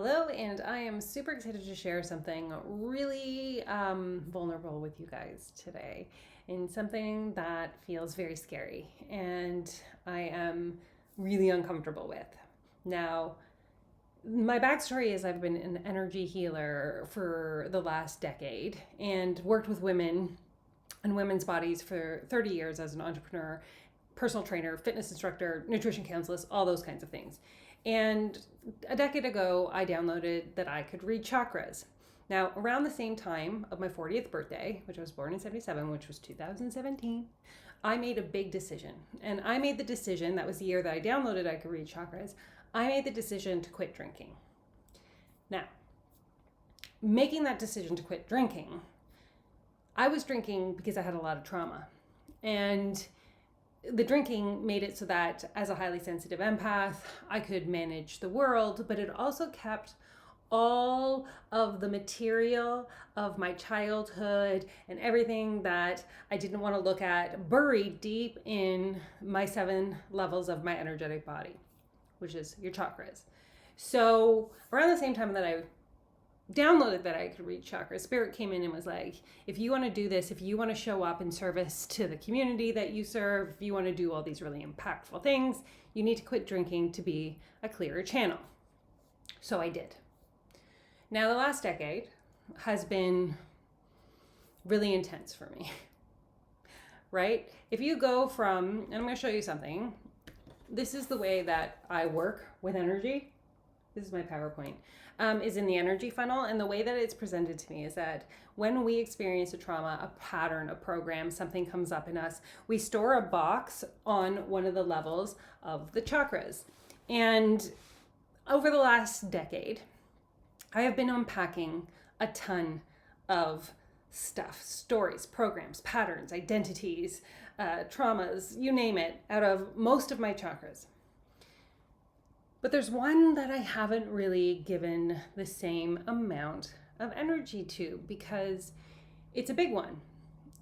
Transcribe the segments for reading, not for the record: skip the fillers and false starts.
Hello, and I am super excited to share something really vulnerable with you guys today, and something that feels very scary and I am really uncomfortable with. Now, my backstory is I've been an energy healer for the last decade and worked with women and women's bodies for 30 years as an entrepreneur, personal trainer, fitness instructor, nutrition counselor, all those kinds of things. And a decade ago, I downloaded that I could read chakras. Now, around the same time of my 40th birthday, which I was born in 77, which was 2017, I made a big decision. And I made the decision, that was the year that I downloaded I could read chakras, I made the decision to quit drinking. Now, making that decision to quit drinking, I was drinking because I had a lot of trauma. And the drinking made it so that as a highly sensitive empath, I could manage the world, but it also kept all of the material of my childhood and everything that I didn't want to look at buried deep in my 7 levels of my energetic body, which is your chakras. So around the same time that I downloaded that I could read chakras, Spirit came in and was like, if you want to do this, if you want to show up in service to the community that you serve, if you want to do all these really impactful things, you need to quit drinking to be a clearer channel. So I did. Now the last decade has been really intense for me, right? If you go from, and I'm going to show you something, this is the way that I work with energy. This is my PowerPoint. Is in the energy funnel, and the way that it's presented to me is that when we experience a trauma, a pattern, a program, something comes up in us, we store a box on one of the levels of the chakras. And over the last decade, I have been unpacking a ton of stuff, stories, programs, patterns, identities, traumas, you name it, out of most of my chakras. But there's one that I haven't really given the same amount of energy to because it's a big one.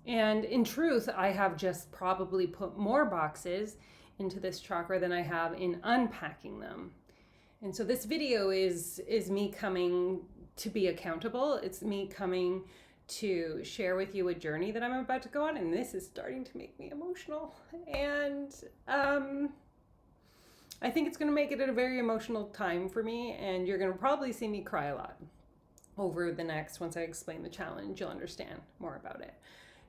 And in truth, I have just probably put more boxes into this chakra than I have in unpacking them. And so this video is me coming to be accountable. It's me coming to share with you a journey that I'm about to go on. And this is starting to make me emotional. And I think it's going to make it a very emotional time for me, and you're going to probably see me cry a lot over the next, once I explain the challenge, you'll understand more about it.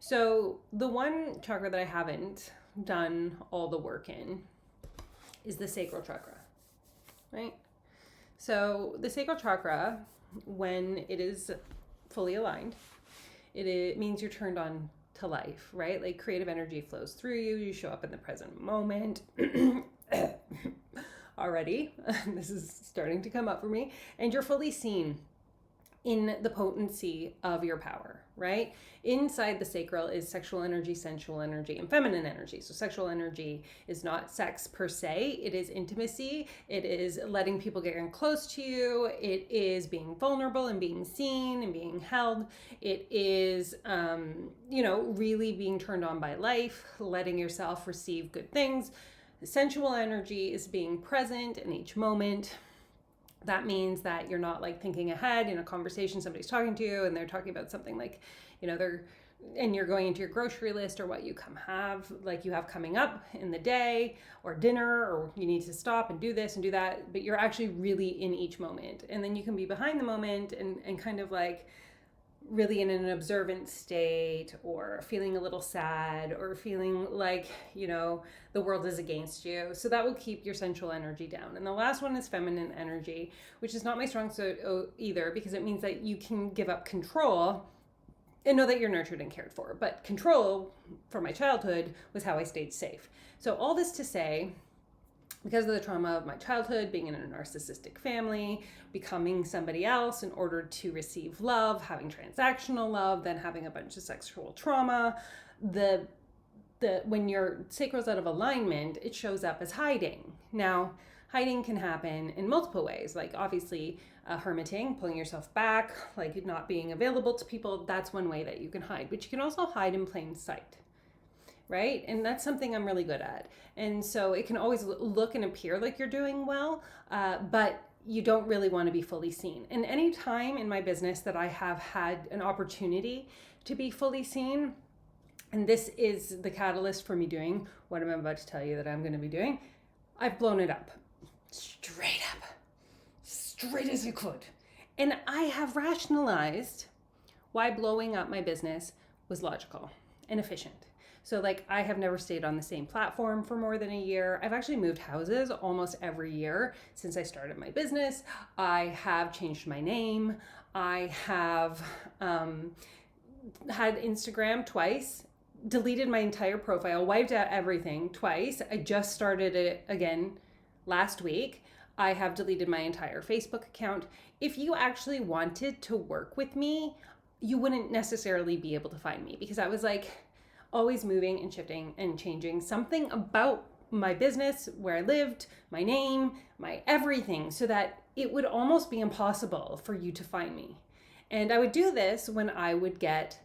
So the one chakra that I haven't done all the work in is the sacral chakra, right? So the sacral chakra, when it is fully aligned, it means you're turned on to life, right? Like creative energy flows through you, you show up in the present moment. Already, this is starting to come up for me, and you're fully seen in the potency of your power, right? Inside the sacral is sexual energy, sensual energy, and feminine energy. So sexual energy is not sex per se, it is intimacy, it is letting people get in close to you, it is being vulnerable and being seen and being held, it is really being turned on by life, letting yourself receive good things. The sensual energy is being present in each moment. That means that you're not like thinking ahead in a conversation, somebody's talking to you and they're talking about something like, and you're going into your grocery list or what you have coming up in the day or dinner, or you need to stop and do this and do that, but you're actually really in each moment. And then you can be behind the moment and kind of like really in an observant state, or feeling a little sad, or feeling like, the world is against you. So that will keep your sensual energy down. And the last one is feminine energy, which is not my strong suit either, because it means that you can give up control and know that you're nurtured and cared for. But control from my childhood was how I stayed safe. So all this to say, because of the trauma of my childhood, being in a narcissistic family, becoming somebody else in order to receive love, having transactional love, then having a bunch of sexual trauma, when your sacral's out of alignment, it shows up as hiding. Now, hiding can happen in multiple ways, like obviously hermiting, pulling yourself back, like not being available to people. That's one way that you can hide, but you can also hide in plain sight. Right? And that's something I'm really good at. And so it can always look and appear like you're doing well, but you don't really want to be fully seen. And any time in my business that I have had an opportunity to be fully seen, and this is the catalyst for me doing what I'm about to tell you that I'm going to be doing, I've blown it up. Straight as I could. And I have rationalized why blowing up my business was logical and efficient. So like, I have never stayed on the same platform for more than a year. I've actually moved houses almost every year since I started my business. I have changed my name. I have had Instagram twice, deleted my entire profile, wiped out everything twice. I just started it again last week. I have deleted my entire Facebook account. If you actually wanted to work with me, you wouldn't necessarily be able to find me, because I was like always moving and shifting and changing something about my business, where I lived, my name, my everything, so that it would almost be impossible for you to find me. And I would do this when I would get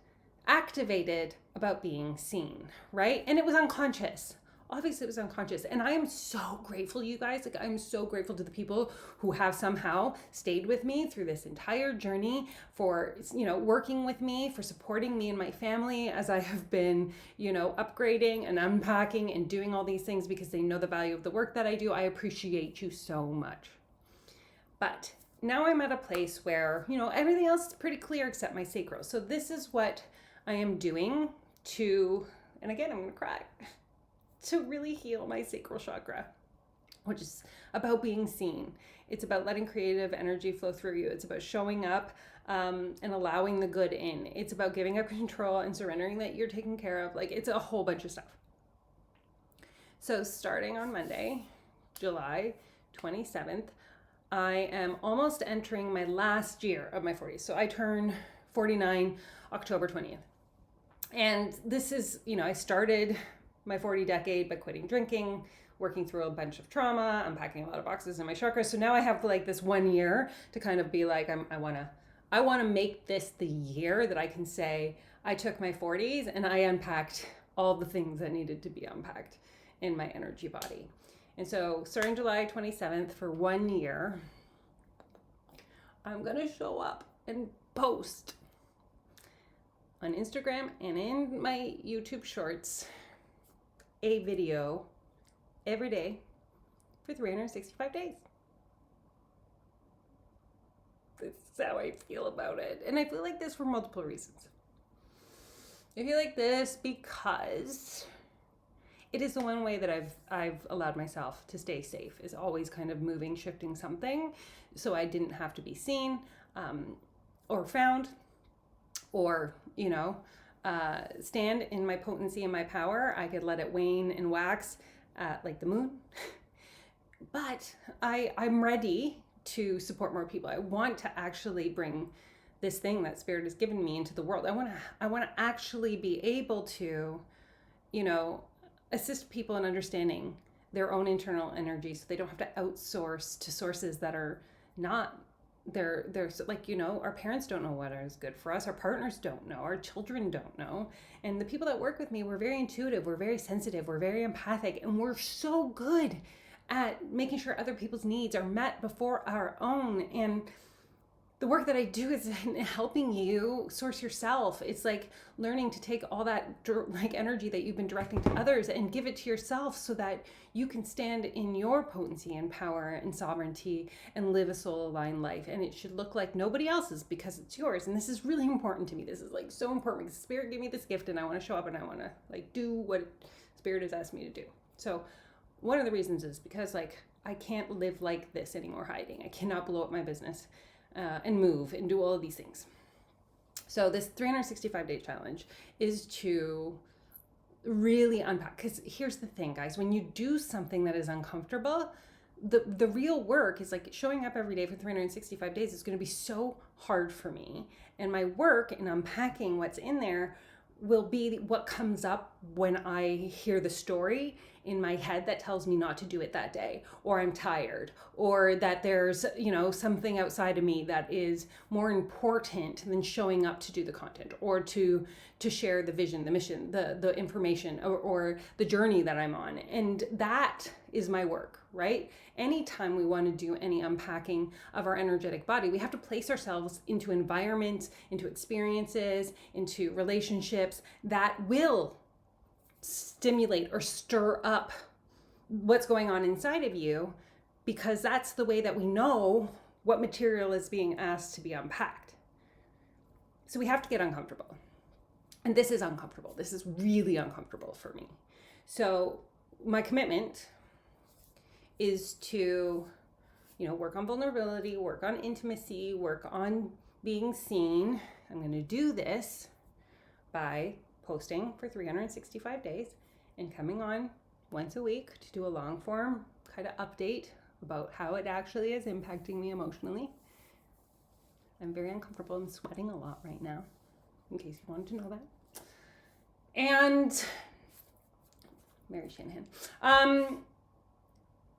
activated about being seen, right? And it was unconscious. Obviously it was unconscious. And I am so grateful, you guys. Like, I'm so grateful to the people who have somehow stayed with me through this entire journey, for, working with me, for supporting me and my family as I have been, upgrading and unpacking and doing all these things, because they know the value of the work that I do. I appreciate you so much. But now I'm at a place where, everything else is pretty clear except my sacral. So this is what I am doing to, and again, I'm going to cry, to really heal my sacral chakra, which is about being seen. It's about letting creative energy flow through you. It's about showing up and allowing the good in. It's about giving up control and surrendering that you're taken care of. Like, it's a whole bunch of stuff. So starting on Monday, July 27th, I am almost entering my last year of my 40s. So I turn 49 October 20th. And this is, I started my 40 decade by quitting drinking, working through a bunch of trauma, unpacking a lot of boxes in my chakras. So now I have like this 1 year to kind of be like, I want to make this the year that I can say I took my 40s and I unpacked all the things that needed to be unpacked in my energy body. And so starting July 27th, for 1 year, I'm going to show up and post on Instagram and in my YouTube shorts a video every day for 365 days. This is how I feel about it. And I feel like this for multiple reasons. I feel like this because it is the one way that I've allowed myself to stay safe, is always kind of moving, shifting something, so I didn't have to be seen or found, or stand in my potency and my power. I could let it wane and wax like the moon. But I'm ready to support more people. I want to actually bring this thing that Spirit has given me into the world. I want to actually be able to, assist people in understanding their own internal energy, so they don't have to outsource to sources that are not they're like, our parents don't know what is good for us, our partners don't know, our children don't know. And the people that work with me, we're very intuitive, we're very sensitive, we're very empathic, and we're so good at making sure other people's needs are met before our own. And the work that I do is helping you source yourself. It's like learning to take all that energy that you've been directing to others and give it to yourself, so that you can stand in your potency and power and sovereignty and live a soul aligned life. And it should look like nobody else's, because it's yours. And this is really important to me. This is like so important, because Spirit gave me this gift and I want to show up and I want to do what Spirit has asked me to do. So one of the reasons is because I can't live like this anymore, hiding. I cannot blow up my business and move and do all of these things. So this 365-day challenge is to really unpack. Because here's the thing, guys, when you do something that is uncomfortable, the real work is like showing up every day for 365 days is going to be so hard for me. And my work in unpacking what's in there will be what comes up when I hear the story in my head that tells me not to do it that day, or I'm tired, or that there's, something outside of me that is more important than showing up to do the content, or to share the vision, the mission, the information, or the journey that I'm on. And that is my work, right? Anytime we want to do any unpacking of our energetic body, we have to place ourselves into environments, into experiences, into relationships that will stimulate or stir up what's going on inside of you, because that's the way that we know what material is being asked to be unpacked. So we have to get uncomfortable. And this is uncomfortable. This is really uncomfortable for me. So my commitment is to, work on vulnerability, work on intimacy, work on being seen. I'm going to do this by posting for 365 days and coming on once a week to do a long form kind of update about how it actually is impacting me emotionally. I'm very uncomfortable and sweating a lot right now, in case you wanted to know that. And Mary Shanahan.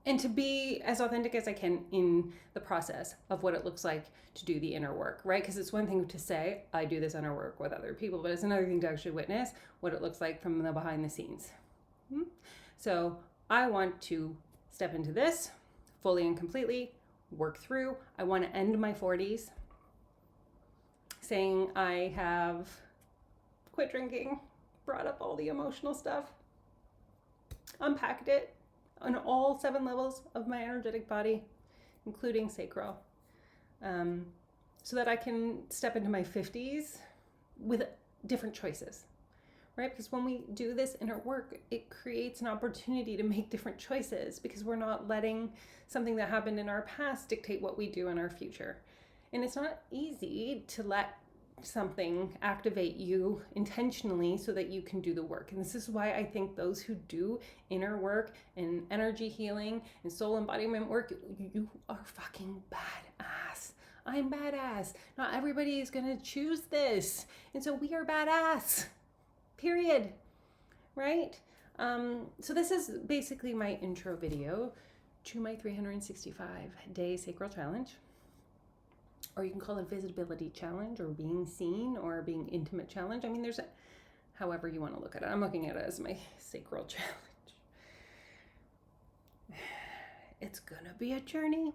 And to be as authentic as I can in the process of what it looks like to do the inner work, right? Because it's one thing to say, I do this inner work with other people, but it's another thing to actually witness what it looks like from the behind the scenes. So I want to step into this fully and completely, work through. I want to end my 40s saying I have quit drinking, brought up all the emotional stuff, unpacked it on all 7 levels of my energetic body, including sacral, so that I can step into my 50s with different choices, right? Because when we do this inner work, it creates an opportunity to make different choices, because we're not letting something that happened in our past dictate what we do in our future. And it's not easy to let something activate you intentionally so that you can do the work. And this is why I think those who do inner work and energy healing and soul embodiment work, you are fucking badass. I'm badass. Not everybody is going to choose this. And so we are badass. Period. Right? So this is basically my intro video to my 365-day sacral challenge. Or you can call it visibility challenge, or being seen, or being intimate challenge. I mean, there's however you want to look at it. I'm looking at it as my sacral challenge. It's gonna be a journey.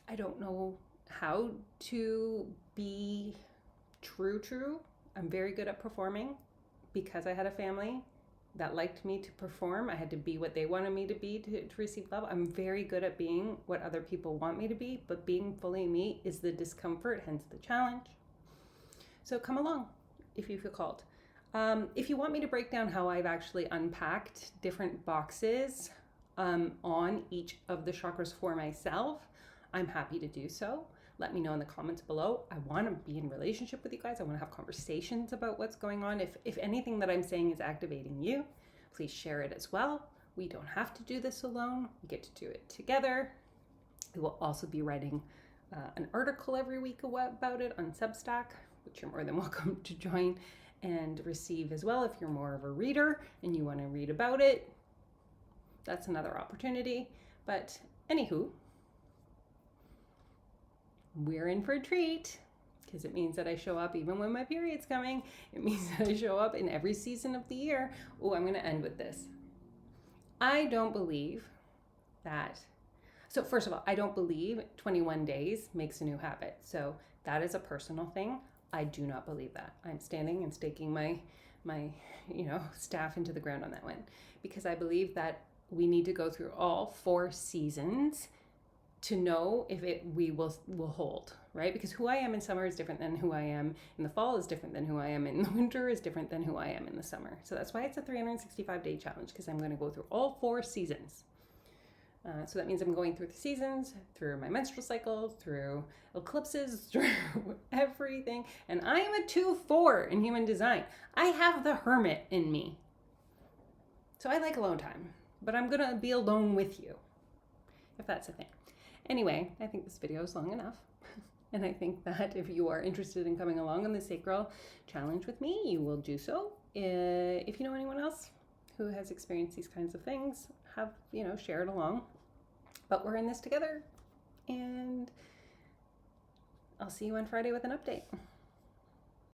I don't know how to be true. I'm very good at performing because I had a family that liked me to perform. I had to be what they wanted me to be to receive love. I'm very good at being what other people want me to be, but being fully me is the discomfort, hence the challenge. So come along if you feel called. If you want me to break down how I've actually unpacked different boxes on each of the chakras for myself, I'm happy to do so. Let me know in the comments below. I want to be in relationship with you guys. I want to have conversations about what's going on. If anything that I'm saying is activating you, please share it as well. We don't have to do this alone. We get to do it together. We will also be writing an article every week about it on Substack, which you're more than welcome to join and receive as well if you're more of a reader and you want to read about it. That's another opportunity. But anywho, we're in for a treat, because it means that I show up even when my period's coming. It means that I show up in every season of the year. Oh, I'm going to end with this. I don't believe that. So first of all, I don't believe 21 days makes a new habit. So that is a personal thing. I do not believe that. I'm standing and staking my staff into the ground on that one, because I believe that we need to go through all 4 seasons to know if we will hold, right? Because who I am in summer is different than who I am in the fall, is different than who I am in the winter, is different than who I am in the summer. So that's why it's a 365-day challenge, because I'm going to go through all 4 seasons. So that means I'm going through the seasons, through my menstrual cycle, through eclipses, through everything. And I am a 2/4 in human design. I have the hermit in me. So I like alone time, but I'm going to be alone with you, if that's a thing. Anyway, I think this video is long enough. And I think that if you are interested in coming along on the sacral challenge with me, you will do so. If you know anyone else who has experienced these kinds of things, share it along. But we're in this together, and I'll see you on Friday with an update.